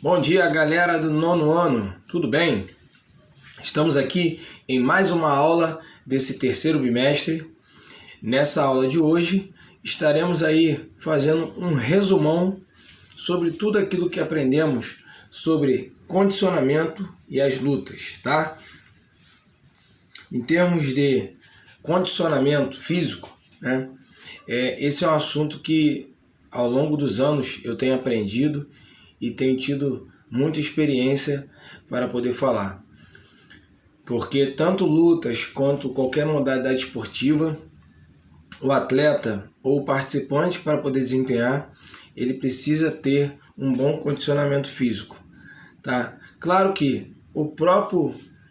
Bom dia, galera do nono ano, tudo bem? Estamos aqui em mais uma aula desse terceiro bimestre. Nessa aula de hoje estaremos aí fazendo um resumão sobre tudo aquilo que aprendemos sobre condicionamento e as lutas, tá? Em termos de condicionamento físico, né? Esse é um assunto que ao longo dos anos eu tenho aprendido e tenho tido muita experiência para poder falar. Porque tanto lutas quanto qualquer modalidade esportiva, o atleta ou o participante, para poder desempenhar, ele precisa ter um bom condicionamento físico, tá? Claro que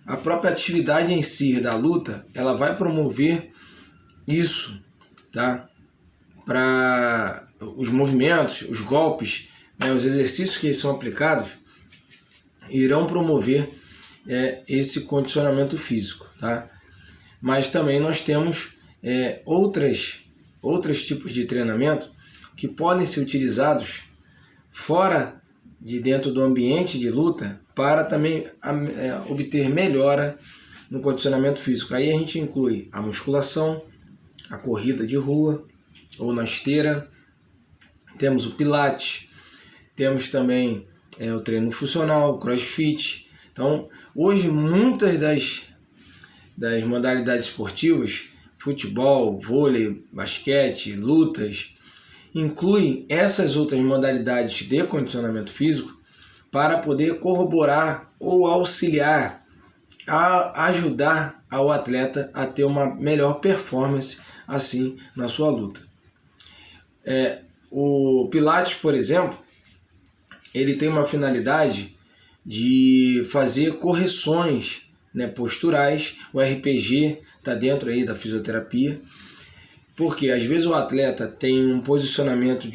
a própria atividade em si da luta, ela vai promover isso, tá? Para os movimentos, os golpes, né, os exercícios que são aplicados irão promover esse condicionamento físico, tá? Mas também nós temos outros tipos de treinamento que podem ser utilizados fora de dentro do ambiente de luta para também obter melhora no condicionamento físico. Aí a gente inclui a musculação, a corrida de rua ou na esteira, temos o pilates, temos também o treino funcional, o crossfit. Então, hoje muitas das modalidades esportivas, futebol, vôlei, basquete, lutas, incluem essas outras modalidades de condicionamento físico para poder corroborar ou auxiliar, a ajudar ao atleta a ter uma melhor performance assim na sua luta. O Pilates, por exemplo, ele tem uma finalidade de fazer correções, né, posturais. O RPG está dentro aí da fisioterapia, porque às vezes o atleta tem um posicionamento,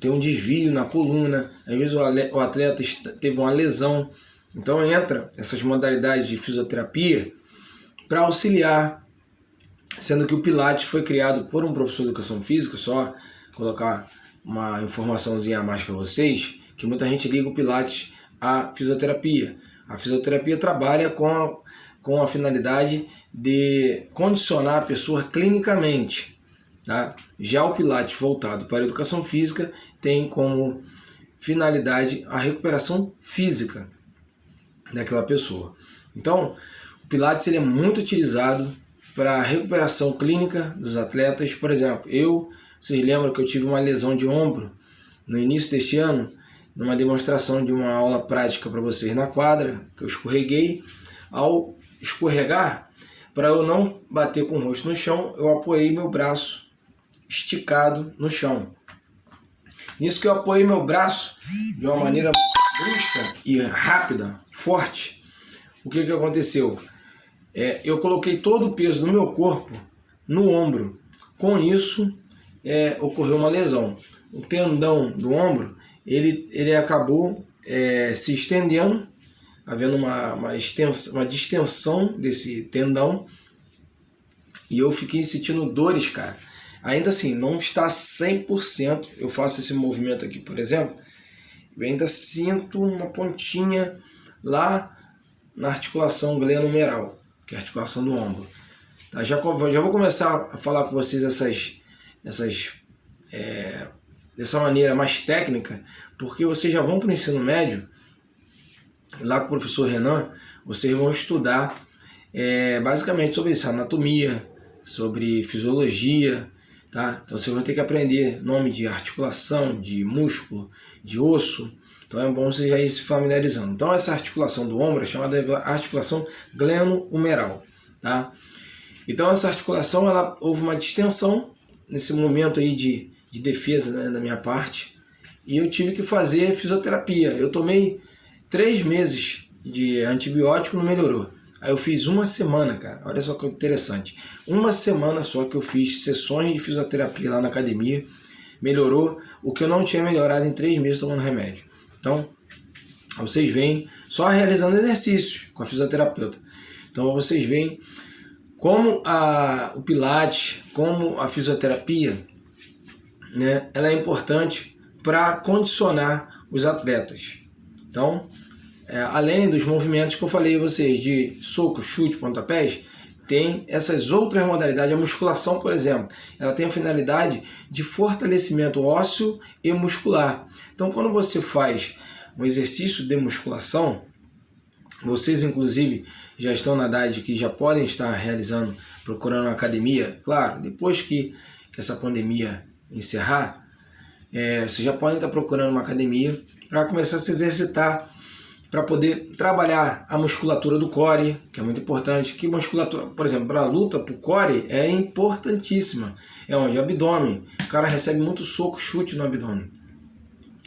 tem um desvio na coluna, às vezes o atleta teve uma lesão. Então entra essas modalidades de fisioterapia para auxiliar, sendo que o Pilates foi criado por um professor de educação física. Só colocar uma informaçãozinha a mais para vocês, que muita gente liga o Pilates à fisioterapia. A fisioterapia trabalha com a finalidade de condicionar a pessoa clinicamente, tá? Já o Pilates voltado para a educação física tem como finalidade a recuperação física daquela pessoa. Então, o Pilates ele é muito utilizado para a recuperação clínica dos atletas. Por exemplo, vocês lembram que eu tive uma lesão de ombro no início deste ano, numa demonstração de uma aula prática para vocês na quadra, que eu escorreguei. Ao escorregar, para eu não bater com o rosto no chão, eu apoiei meu braço esticado no chão. Nisso que eu apoiei meu braço de uma maneira brusca e rápida, forte, o que aconteceu? Eu coloquei todo o peso do meu corpo no ombro. Com isso, ocorreu uma lesão. O tendão do ombro ele acabou se estendendo, havendo uma distensão desse tendão, e eu fiquei sentindo dores, cara. Ainda assim, não está 100%. Eu faço esse movimento aqui, por exemplo, eu ainda sinto uma pontinha lá na articulação glenohumeral, que é a articulação do ombro. Tá? Já vou começar a falar com vocês dessa maneira mais técnica, porque vocês já vão para o ensino médio, lá com o professor Renan, vocês vão estudar basicamente sobre isso, anatomia, sobre fisiologia, tá? Então vocês vão ter que aprender nome de articulação, de músculo, de osso. Então é bom vocês já ir se familiarizando. Então essa articulação do ombro é chamada de articulação glenohumeral, tá? Então essa articulação, houve uma distensão nesse momento aí de defesa, né, da minha parte, e eu tive que fazer fisioterapia. Eu tomei 3 meses de antibiótico, não melhorou. Aí eu fiz uma semana, cara, olha só que interessante, uma semana só que eu fiz sessões de fisioterapia lá na academia, melhorou o que eu não tinha melhorado em 3 meses tomando remédio. Então, vocês veem, só realizando exercícios com a fisioterapeuta. Então vocês veem como o Pilates, como a fisioterapia, né, ela é importante para condicionar os atletas, Então, além dos movimentos que eu falei a vocês, de soco, chute, pontapés, tem essas outras modalidades. A musculação, por exemplo, ela tem a finalidade de fortalecimento ósseo e muscular. Então, quando você faz um exercício de musculação, vocês inclusive já estão na idade que já podem estar realizando, procurando uma academia. Claro, depois que essa pandemia encerrar, vocês já podem estar procurando uma academia para começar a se exercitar, para poder trabalhar a musculatura do core, que é muito importante. Que musculatura, por exemplo, para a luta, para o core, é importantíssima. É onde? O abdômen. O cara recebe muito soco, chute no abdômen.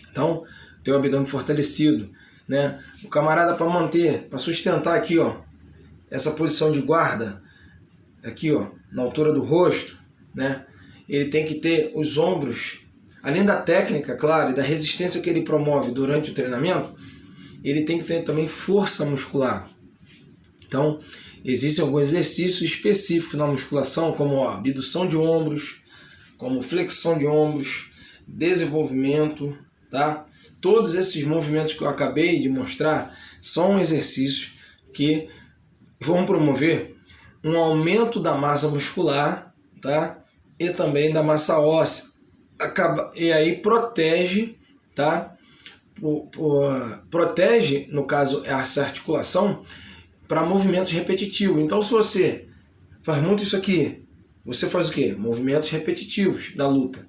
Então, tem o abdômen fortalecido, né? O camarada, para manter, para sustentar aqui, ó, essa posição de guarda, aqui, ó, na altura do rosto, né? Ele tem que ter os ombros, além da técnica, claro, e da resistência que ele promove durante o treinamento, ele tem que ter também força muscular. Então, existem alguns exercícios específicos na musculação, como abdução de ombros, como flexão de ombros, desenvolvimento, tá? Todos esses movimentos que eu acabei de mostrar são exercícios que vão promover um aumento da massa muscular, tá? E também da massa óssea. E aí protege, tá? Protege, no caso, essa articulação para movimentos repetitivos. Então, se você faz muito isso aqui, você faz o quê? Movimentos repetitivos da luta.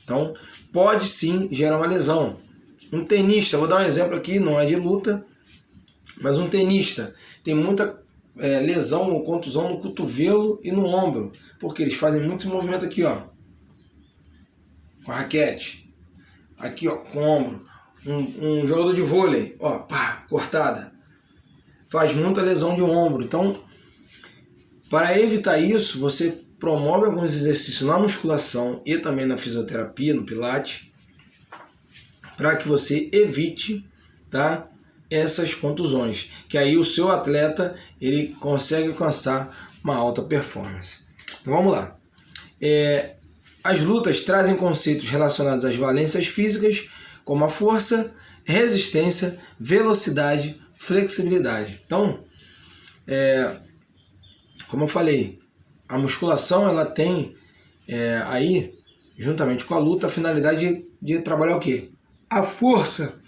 Então, pode sim gerar uma lesão. Um tenista, vou dar um exemplo aqui, não é de luta, mas um tenista tem muita lesão ou contusão no cotovelo e no ombro, porque eles fazem muito movimento aqui, ó, com a raquete, aqui, ó, com o ombro. Um jogador de vôlei, ó, pá, cortada, faz muita lesão de ombro. Então, para evitar isso, você promove alguns exercícios na musculação e também na fisioterapia, no pilates, para que você evite, tá, essas contusões, que aí o seu atleta ele consegue alcançar uma alta performance. Então vamos lá. As lutas trazem conceitos relacionados às valências físicas, como a força, resistência, velocidade, flexibilidade. Então, como eu falei, a musculação ela tem aí, juntamente com a luta, a finalidade de trabalhar o quê? A força,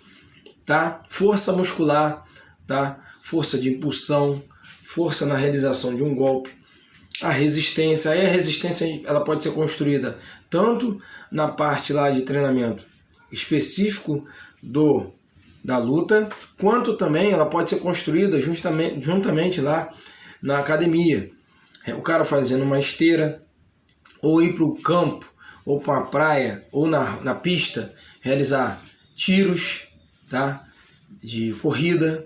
tá? Força muscular, tá? Força de impulsão, força na realização de um golpe. A resistência, aí a resistência ela pode ser construída tanto na parte lá de treinamento específico da luta, quanto também ela pode ser construída juntamente lá na academia. O cara fazendo uma esteira, ou ir para o campo, ou para a praia, ou na pista, realizar tiros, tá? De corrida.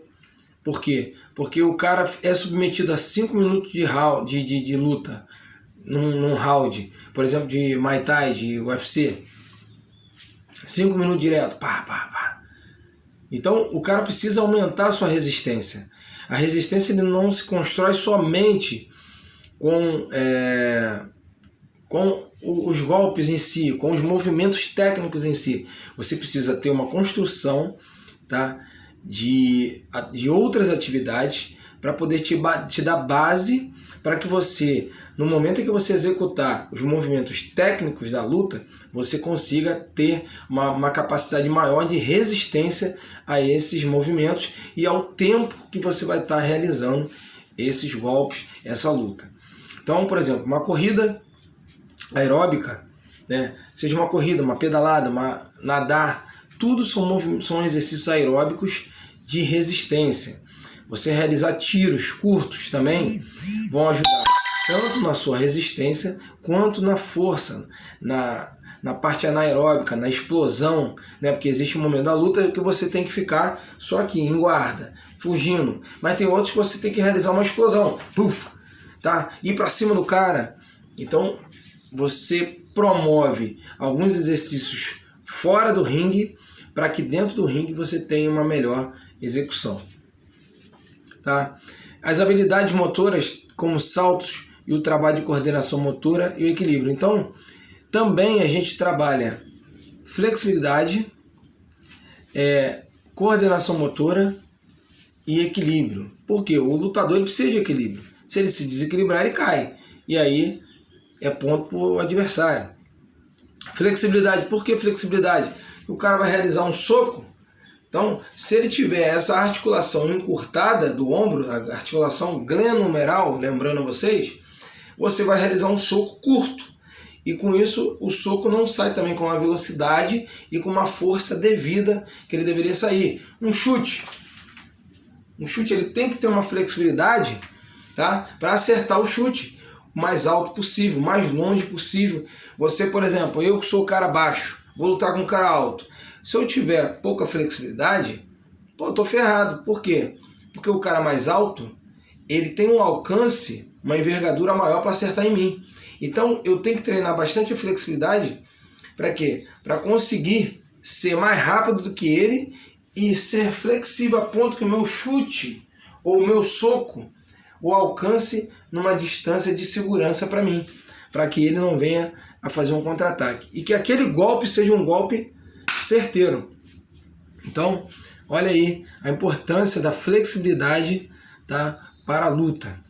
Por quê? Porque o cara é submetido a 5 minutos de luta num round, por exemplo, de Muay Thai, de UFC. 5 minutos direto, pá, pá, pá. Então o cara precisa aumentar a sua resistência. A resistência ele não se constrói somente com os golpes em si, com os movimentos técnicos em si. Você precisa ter uma construção, tá, de outras atividades para poder te dar base para que você, no momento em que você executar os movimentos técnicos da luta, você consiga ter uma capacidade maior de resistência a esses movimentos e ao tempo que você vai estar realizando esses golpes, essa luta. Então, por exemplo, uma corrida aeróbica, né? Seja uma corrida, uma pedalada, nadar, tudo são exercícios aeróbicos de resistência. Você realizar tiros curtos também vão ajudar tanto na sua resistência quanto na força, na parte anaeróbica, na explosão, né? Porque existe um momento da luta que você tem que ficar só aqui em guarda, fugindo, mas tem outros que você tem que realizar uma explosão, puf, tá? Ir para cima do cara. Então você promove alguns exercícios fora do ringue para que dentro do ringue você tenha uma melhor execução, tá? As habilidades motoras, como saltos e o trabalho de coordenação motora e o equilíbrio. Então, também a gente trabalha flexibilidade, coordenação motora e equilíbrio. Por quê? O lutador ele precisa de equilíbrio. Se ele se desequilibrar, ele cai. E aí é ponto para o adversário. Flexibilidade. Por que flexibilidade? O cara vai realizar um soco. Então, se ele tiver essa articulação encurtada do ombro, a articulação glenohumeral, lembrando a vocês, você vai realizar um soco curto. E com isso, o soco não sai também com uma velocidade e com uma força devida que ele deveria sair. Um chute. Um chute ele tem que ter uma flexibilidade, tá? Para acertar o chute o mais alto possível, o mais longe possível. Você, por exemplo, eu que sou o cara baixo, vou lutar com um cara alto. Se eu tiver pouca flexibilidade, pô, eu tô ferrado. Por quê? Porque o cara mais alto, ele tem um alcance, uma envergadura maior para acertar em mim. Então eu tenho que treinar bastante a flexibilidade para quê? Para conseguir ser mais rápido do que ele e ser flexível a ponto que o meu chute ou o meu soco o alcance numa distância de segurança para mim, para que ele não venha a fazer um contra-ataque e que aquele golpe seja um golpe certeiro. Então, olha aí a importância da flexibilidade, tá, para a luta.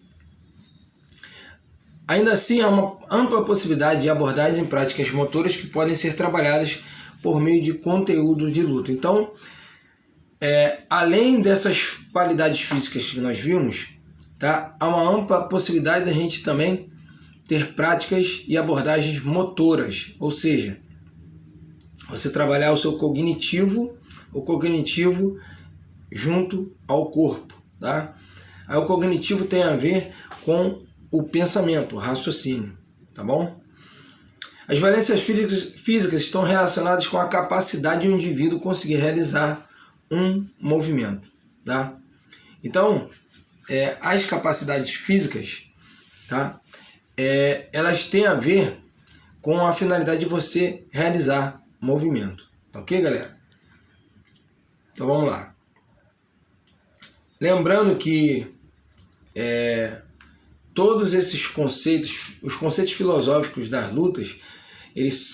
Ainda assim, há uma ampla possibilidade de abordagens em práticas motoras que podem ser trabalhadas por meio de conteúdo de luta. Então, além dessas qualidades físicas que nós vimos, tá, há uma ampla possibilidade da gente também ter práticas e abordagens motoras, ou seja, você trabalhar o seu cognitivo, o cognitivo junto ao corpo, tá? Aí o cognitivo tem a ver com o pensamento, o raciocínio, tá bom? As valências físicas estão relacionadas com a capacidade de um indivíduo conseguir realizar um movimento, tá? Então, as capacidades físicas, tá? Elas têm a ver com a finalidade de você realizar movimento, tá ok, galera? Então vamos lá. Lembrando que todos esses conceitos, os conceitos filosóficos das lutas, eles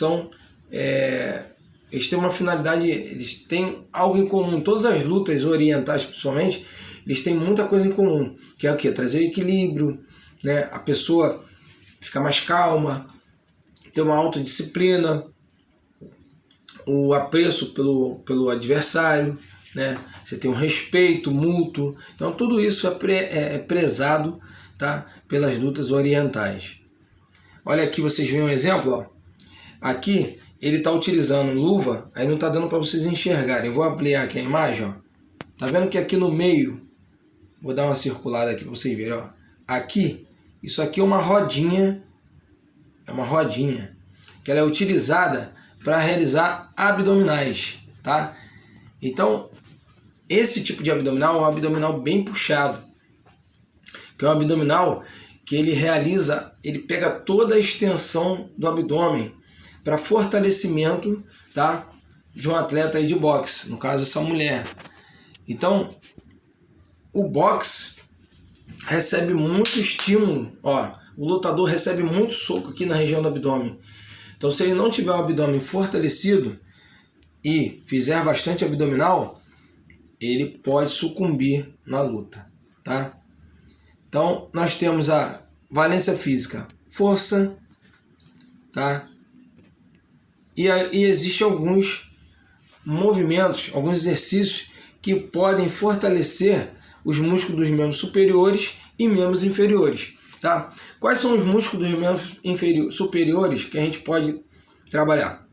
têm uma finalidade, eles têm algo em comum. Todas as lutas orientais, principalmente, eles têm muita coisa em comum, que é o quê? Trazer equilíbrio, né? A pessoa ficar mais calma, ter uma autodisciplina, o apreço pelo adversário, né? Você tem um respeito mútuo. Então tudo isso é prezado, tá, pelas lutas orientais. Olha aqui, vocês veem um exemplo, ó. Aqui ele está utilizando luva, aí não está dando para vocês enxergarem. Vou ampliar aqui a imagem, ó. Tá vendo que aqui no meio, vou dar uma circulada aqui para vocês verem, ó. Aqui, isso aqui é uma rodinha, que ela é utilizada para realizar abdominais, tá? Então, esse tipo de abdominal é um abdominal bem puxado, que é um abdominal que ele pega toda a extensão do abdômen para fortalecimento, tá, de um atleta aí de boxe, no caso essa mulher. Então, o boxe recebe muito estímulo, ó, o lutador recebe muito soco aqui na região do abdômen. Então, se ele não tiver o abdômen fortalecido e fizer bastante abdominal, ele pode sucumbir na luta, tá? Então, nós temos a valência física, força, tá? E existem alguns movimentos, alguns exercícios que podem fortalecer os músculos dos membros superiores e membros inferiores, tá? Quais são os músculos dos membros superiores que a gente pode trabalhar?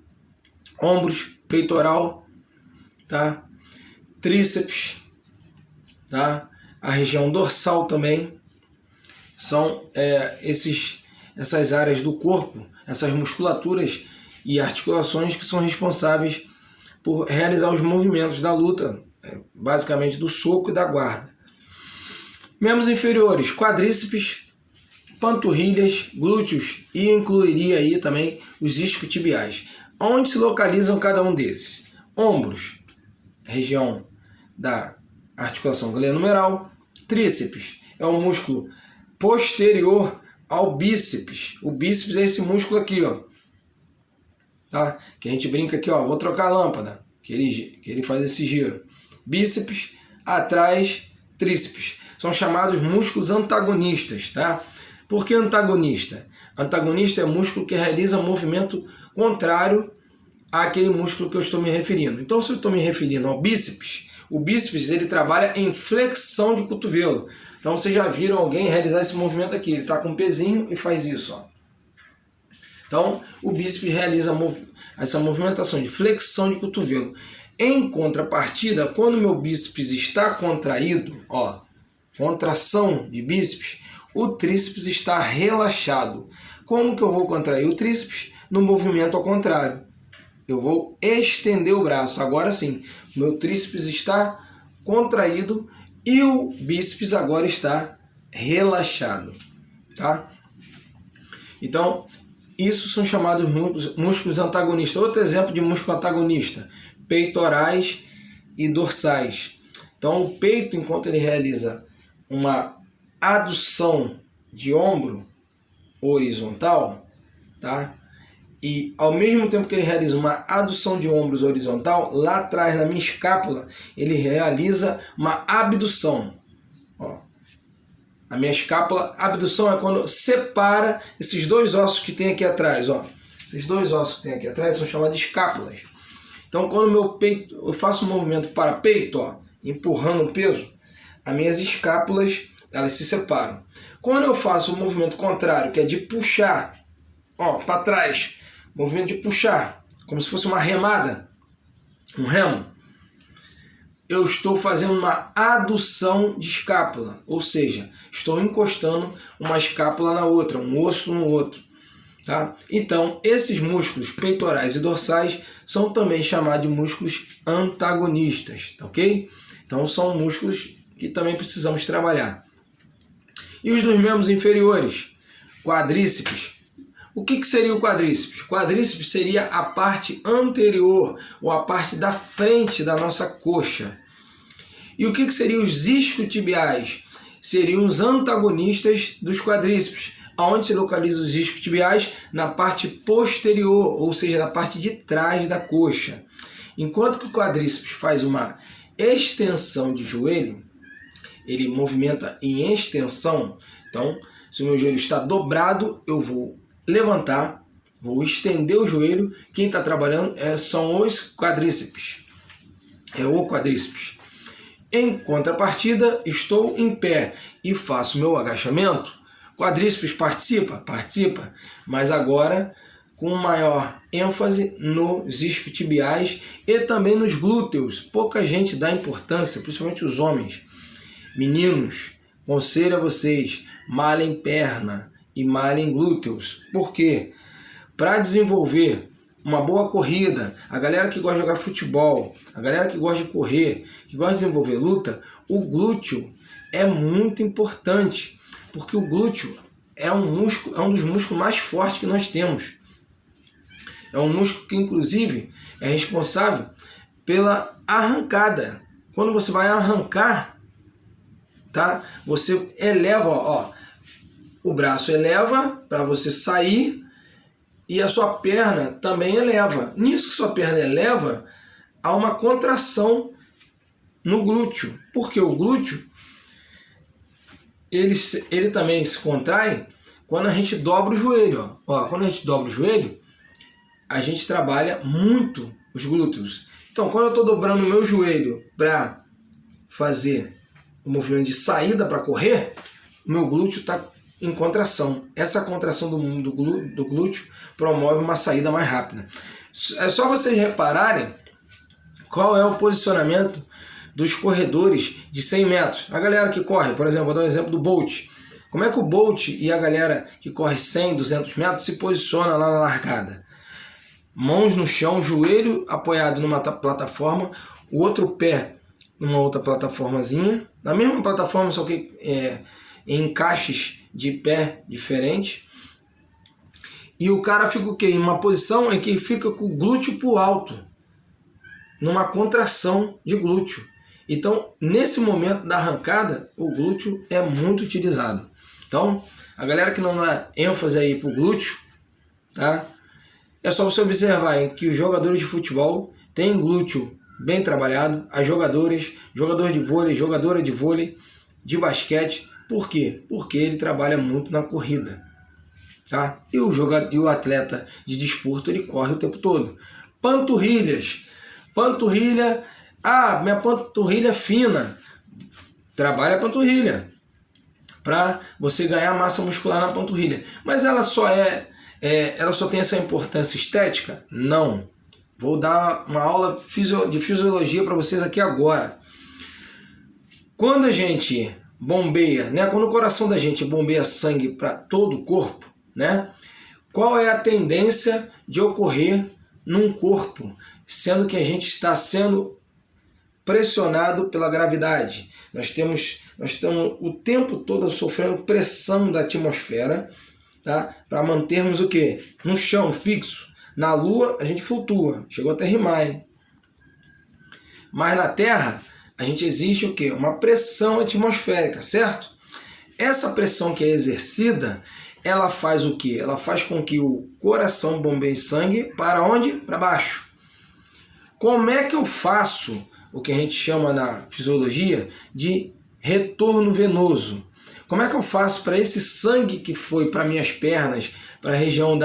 Ombros, peitoral, tá? Tríceps, tá? A região dorsal também. São essas áreas do corpo, essas musculaturas e articulações que são responsáveis por realizar os movimentos da luta, basicamente do soco e da guarda. Membros inferiores, quadríceps, panturrilhas, glúteos e incluiria aí também os isquiotibiais. Onde se localizam cada um desses? Ombros, região da articulação glenohumeral. Tríceps é o músculo posterior ao bíceps. O bíceps é esse músculo aqui, ó, tá? Que a gente brinca aqui, ó, vou trocar a lâmpada, que ele faz esse giro. bíceps, atrás, tríceps. São chamados músculos antagonistas, tá? Por que antagonista? Antagonista é músculo que realiza movimento contrário àquele músculo que eu estou me referindo. Então, se eu estou me referindo ao bíceps, o bíceps ele trabalha em flexão de cotovelo. Então, vocês já viram alguém realizar esse movimento aqui. Ele está com um pezinho e faz isso, ó. Então, o bíceps realiza essa movimentação de flexão de cotovelo. Em contrapartida, quando o meu bíceps está contraído, ó, contração de bíceps, o tríceps está relaxado. Como que eu vou contrair o tríceps? No movimento ao contrário. Eu vou estender o braço. Agora sim, meu tríceps está contraído e o bíceps agora está relaxado, tá? Então, isso são chamados músculos antagonistas. Outro exemplo de músculo antagonista, peitorais e dorsais. Então, o peito, enquanto ele realiza uma adução de ombro horizontal, tá? E ao mesmo tempo que ele realiza uma adução de ombros horizontal, lá atrás na minha escápula, ele realiza uma abdução. Ó. A minha escápula, abdução é quando separa esses dois ossos que tem aqui atrás. Ó. Esses dois ossos que tem aqui atrás são chamados de escápulas. Então, quando meu peito, eu faço um movimento para peito, ó, empurrando o peso, as minhas escápulas elas se separam. Quando eu faço o movimento contrário, que é de puxar, ó, para trás, movimento de puxar, como se fosse uma remada, um remo, eu estou fazendo uma adução de escápula, ou seja, estou encostando uma escápula na outra, um osso no outro. Tá? Então, esses músculos peitorais e dorsais são também chamados de músculos antagonistas, tá, ok? Então, são músculos que também precisamos trabalhar. E os dos membros inferiores? Quadríceps. O que seria o quadríceps? Quadríceps seria a parte anterior ou a parte da frente da nossa coxa. E o que seriam os isquiotibiais? Seriam os antagonistas dos quadríceps. Onde se localizam os isquiotibiais? Na parte posterior, ou seja, na parte de trás da coxa. Enquanto que o quadríceps faz uma extensão de joelho, ele movimenta em extensão. Então, se o meu joelho está dobrado, eu vou levantar, vou estender o joelho. Quem está trabalhando são os quadríceps. É o quadríceps. Em contrapartida, estou em pé e faço meu agachamento. Quadríceps participa? Participa, mas agora com maior ênfase nos isquiotibiais e também nos glúteos. Pouca gente dá importância, principalmente os homens. Meninos, conselho a vocês, malhem perna e malhem glúteos. Por quê? Para desenvolver uma boa corrida, a galera que gosta de jogar futebol, a galera que gosta de correr, que gosta de desenvolver luta, o glúteo é muito importante, porque o glúteo é um músculo, é um dos músculos mais fortes que nós temos. É um músculo que, inclusive, é responsável pela arrancada. Quando você vai arrancar, tá? Você eleva, ó, o braço eleva para você sair e a sua perna também eleva. Nisso que sua perna eleva, há uma contração no glúteo. Porque o glúteo, ele também se contrai quando a gente dobra o joelho. Ó, quando a gente dobra o joelho, a gente trabalha muito os glúteos. Então, quando eu estou dobrando o meu joelho para fazer o movimento de saída para correr, o meu glúteo está em contração. Essa contração do glúteo promove uma saída mais rápida. É só vocês repararem qual é o posicionamento dos corredores de 100 metros. A galera que corre, por exemplo, vou dar um exemplo do Bolt. Como é que o Bolt e a galera que corre 100, 200 metros se posiciona lá na largada? Mãos no chão, joelho apoiado numa plataforma, o outro pé numa outra plataformazinha, na mesma plataforma, só que em encaixes de pé diferentes. E o cara fica o quê? Em uma posição em que fica com o glúteo pro alto, numa contração de glúteo. Então, nesse momento da arrancada, o glúteo é muito utilizado. Então, a galera que não dá ênfase aí pro glúteo, tá? É só você observar que os jogadores de futebol têm glúteo bem trabalhado, as jogadoras, jogador de vôlei, jogadora de vôlei, de basquete. Por quê? Porque ele trabalha muito na corrida, tá? E o atleta de desporto, ele corre o tempo todo. Panturrilhas. Panturrilha, minha panturrilha é fina. Trabalha a panturrilha para você ganhar massa muscular na panturrilha. Mas ela só tem essa importância estética? Não. Vou dar uma aula de fisiologia para vocês aqui agora. Quando a gente bombeia, né? Quando o coração da gente bombeia sangue para todo o corpo, né? Qual é a tendência de ocorrer num corpo, sendo que a gente está sendo pressionado pela gravidade? Nós estamos o tempo todo sofrendo pressão da atmosfera, tá? Para mantermos o quê? No chão, fixo. Na Lua a gente flutua, chegou até rimar, hein? Mas na Terra a gente existe o quê? Uma pressão atmosférica, certo? Essa pressão que é exercida, ela faz o quê? Ela faz com que o coração bombeie sangue para onde? Para baixo. Como é que eu faço o que a gente chama na fisiologia de retorno venoso? Como é que eu faço para esse sangue que foi para minhas pernas, para a região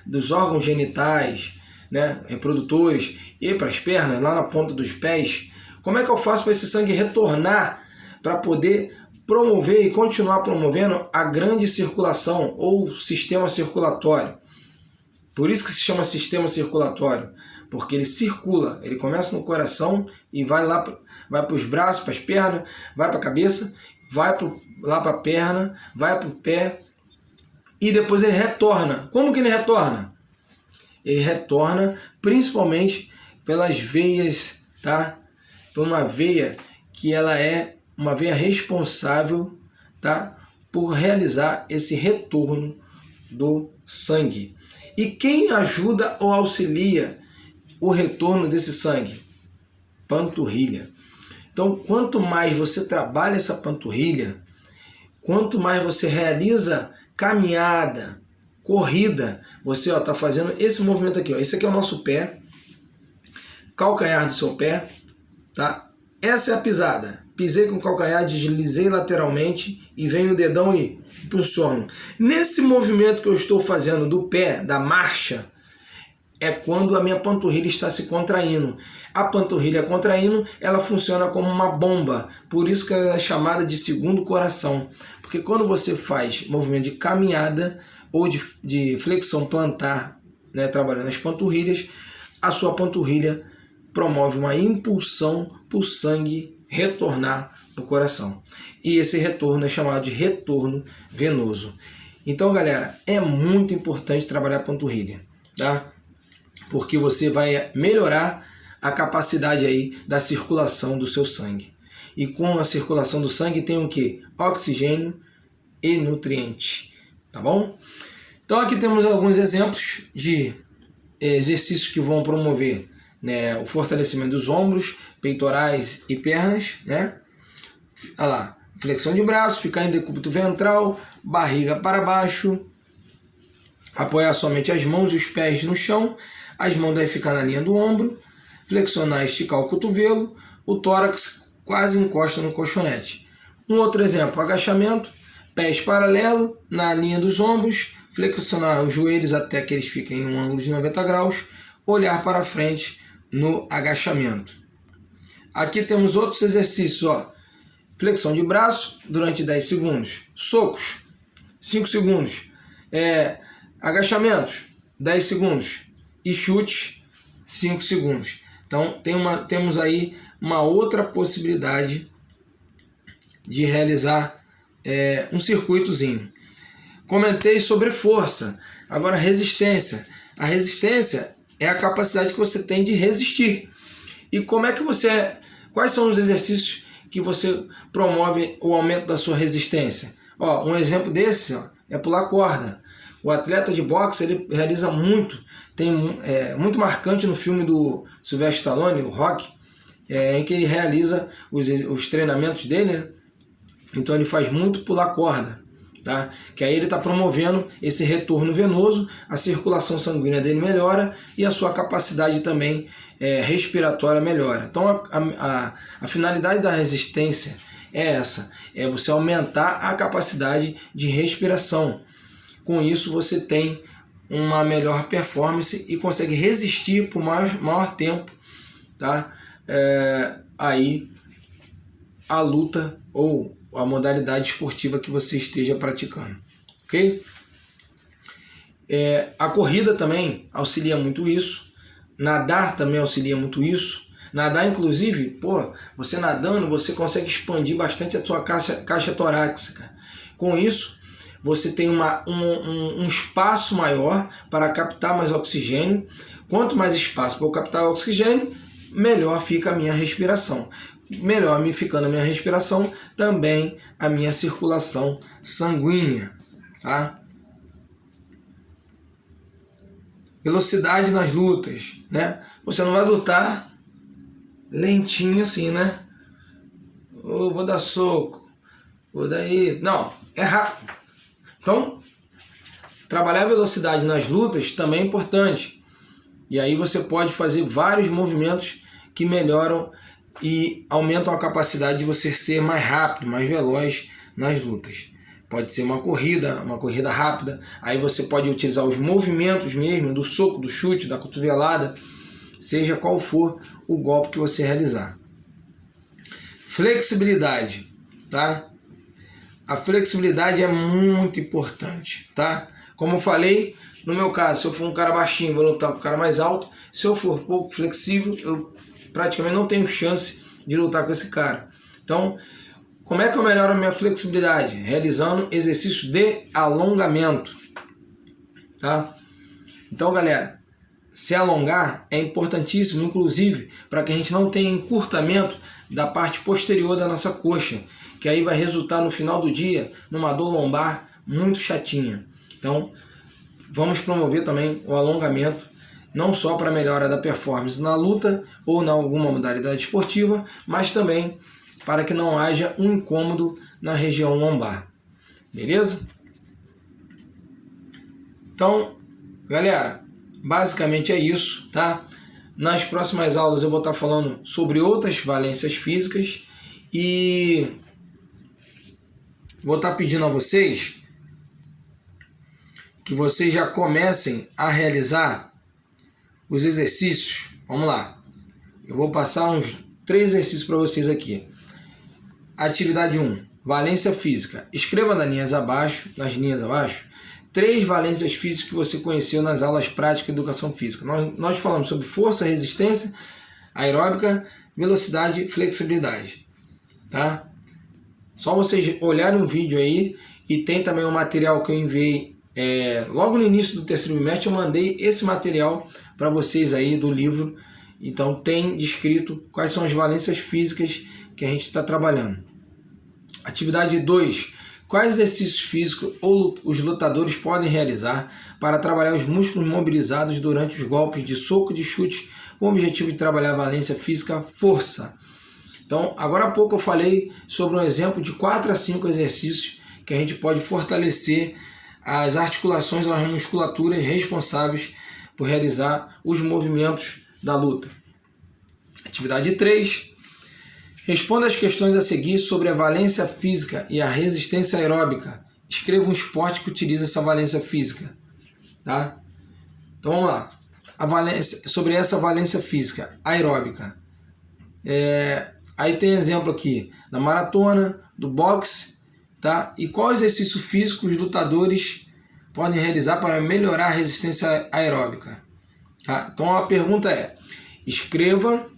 dos órgãos genitais, né, reprodutores, e para as pernas, lá na ponta dos pés, como é que eu faço para esse sangue retornar, para poder promover e continuar promovendo a grande circulação ou sistema circulatório? Por isso que se chama sistema circulatório, porque ele circula, ele começa no coração e vai para os braços, para as pernas, vai para a cabeça, vai lá para a perna, vai para o pé e depois ele retorna. Como que ele retorna? Ele retorna principalmente pelas veias, tá? Por uma veia que ela é uma veia responsável, tá? Por realizar esse retorno do sangue. E quem ajuda ou auxilia o retorno desse sangue? Panturrilha. Então, quanto mais você trabalha essa panturrilha, quanto mais você realiza caminhada, corrida, você está fazendo esse movimento aqui. Ó. Esse aqui é o nosso pé, calcanhar do seu pé. Tá? Essa é a pisada. Pisei com o calcanhar, deslizei lateralmente e venho o dedão e impulsiono. Nesse movimento que eu estou fazendo do pé, da marcha, é quando a minha panturrilha está se contraindo. A panturrilha contraindo, ela funciona como uma bomba. Por isso que ela é chamada de segundo coração. Porque quando você faz movimento de caminhada ou de flexão plantar, né, trabalhando as panturrilhas, a sua panturrilha promove uma impulsão para o sangue retornar para o coração. E esse retorno é chamado de retorno venoso. Então, galera, é muito importante trabalhar a panturrilha, tá? Porque você vai melhorar a capacidade aí da circulação do seu sangue. E com a circulação do sangue tem o quê? Oxigênio e nutrientes, tá bom? Então aqui temos alguns exemplos de exercícios que vão promover, né, o fortalecimento dos ombros, peitorais e pernas, né? Olha lá, flexão de braço, ficar em decúbito ventral, barriga para baixo, apoiar somente as mãos e os pés no chão, as mãos devem ficar na linha do ombro, flexionar e esticar o cotovelo, o tórax quase encosta no colchonete. Um outro exemplo, agachamento, pés paralelo na linha dos ombros, flexionar os joelhos até que eles fiquem em um ângulo de 90 graus, olhar para frente no agachamento. Aqui temos outros exercícios, ó. Flexão de braço durante 10 segundos, socos 5 segundos, agachamentos 10 segundos e chutes 5 segundos. Então temos aí uma outra possibilidade de realizar um circuitozinho. Comentei sobre força, agora resistência. A resistência é a capacidade que você tem de resistir. E como é que quais são os exercícios que você promove o aumento da sua resistência? Ó, um exemplo desse, ó, é pular corda. O atleta de boxe, ele realiza muito, muito marcante no filme do Sylvester Stallone, o Rocky, em que ele realiza os treinamentos dele, né? Então ele faz muito pular corda, tá? Que aí ele está promovendo esse retorno venoso, a circulação sanguínea dele melhora e a sua capacidade também respiratória melhora. Então a finalidade da resistência é essa, é você aumentar a capacidade de respiração. Com isso você tem uma melhor performance e consegue resistir por maior tempo, tá? Aí a luta ou a modalidade esportiva que você esteja praticando, ok? A corrida também auxilia muito isso, nadar também auxilia muito isso. Nadar, inclusive, você nadando, você consegue expandir bastante a sua caixa torácica. Com isso, você tem um espaço maior para captar mais oxigênio. Quanto mais espaço para eu captar oxigênio, melhor fica a minha respiração. Melhor me ficando a minha respiração, também a minha circulação sanguínea, tá? Velocidade nas lutas, né? Você não vai lutar lentinho assim, né? Vou dar soco, vou daí... Não, é rápido. Então, trabalhar a velocidade nas lutas também é importante. E aí você pode fazer vários movimentos que melhoram e aumentam a capacidade de você ser mais rápido, mais veloz nas lutas. Pode ser uma corrida rápida, aí você pode utilizar os movimentos mesmo, do soco, do chute, da cotovelada, seja qual for o golpe que você realizar. Flexibilidade, tá? A flexibilidade é muito importante, tá? Como eu falei, no meu caso, se eu for um cara baixinho, vou lutar com um cara mais alto. Se eu for pouco flexível, eu praticamente não tenho chance de lutar com esse cara. Então, como é que eu melhoro a minha flexibilidade? Realizando exercícios de alongamento, tá? Então, galera, se alongar é importantíssimo, inclusive, para que a gente não tenha encurtamento da parte posterior da nossa coxa, que aí vai resultar no final do dia numa dor lombar muito chatinha. Então, vamos promover também o alongamento, não só para melhora da performance na luta ou em alguma modalidade esportiva, mas também para que não haja um incômodo na região lombar. Beleza? Então, galera, basicamente é isso, tá? Nas próximas aulas eu vou estar falando sobre outras valências físicas e vou estar pedindo a vocês que vocês já comecem a realizar os exercícios. Vamos lá. Eu vou passar uns 3 exercícios para vocês aqui. Atividade 1. Valência física. Escreva nas linhas abaixo, 3 valências físicas que você conheceu nas aulas práticas de educação física. Nós falamos sobre força, resistência, aeróbica, velocidade e flexibilidade. Tá? Só vocês olharem o vídeo aí, e tem também um material que eu enviei logo no início do terceiro bimestre. Eu mandei esse material para vocês aí do livro. Então tem descrito quais são as valências físicas que a gente está trabalhando. Atividade 2. Quais exercícios físicos os lutadores podem realizar para trabalhar os músculos mobilizados durante os golpes de soco e de chute, com o objetivo de trabalhar a valência física força? Então, agora há pouco eu falei sobre um exemplo de 4 a 5 exercícios que a gente pode fortalecer as articulações ou as musculaturas responsáveis por realizar os movimentos da luta. Atividade 3. Responda as questões a seguir sobre a valência física e a resistência aeróbica. Escreva um esporte que utiliza essa valência física. Tá? Então vamos lá. Sobre essa valência física aeróbica. Aí tem exemplo aqui da maratona, do boxe. Tá? E qual exercício físico os lutadores podem realizar para melhorar a resistência aeróbica? Tá? Então a pergunta é: escreva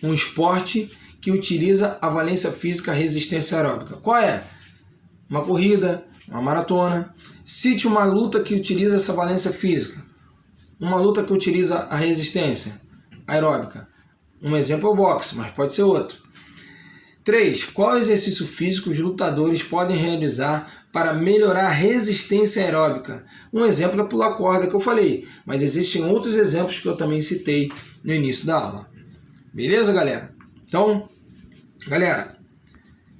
um esporte que utiliza a valência física resistência aeróbica. Qual é? Uma corrida, uma maratona. Cite uma luta que utiliza essa valência física. Uma luta que utiliza a resistência aeróbica. Um exemplo é o boxe, mas pode ser outro. 3. Qual exercício físico os lutadores podem realizar para melhorar a resistência aeróbica? Um exemplo é pular corda, que eu falei, mas existem outros exemplos que eu também citei no início da aula. Beleza, galera? Então, galera,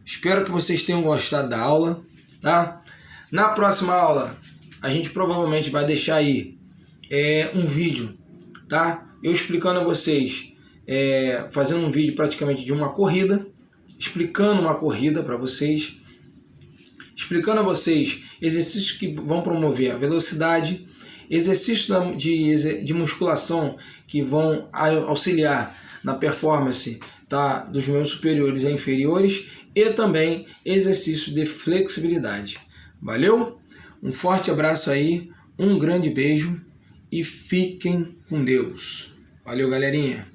espero que vocês tenham gostado da aula, tá? Na próxima aula, a gente provavelmente vai deixar aí um vídeo, tá? eu explicando a vocês, fazendo um vídeo praticamente de uma corrida, explicando uma corrida para vocês, explicando a vocês exercícios que vão promover a velocidade, exercícios de musculação que vão auxiliar na performance, tá, dos membros superiores e inferiores, e também exercícios de flexibilidade. Valeu? Um forte abraço aí, um grande beijo e fiquem com Deus. Valeu, galerinha!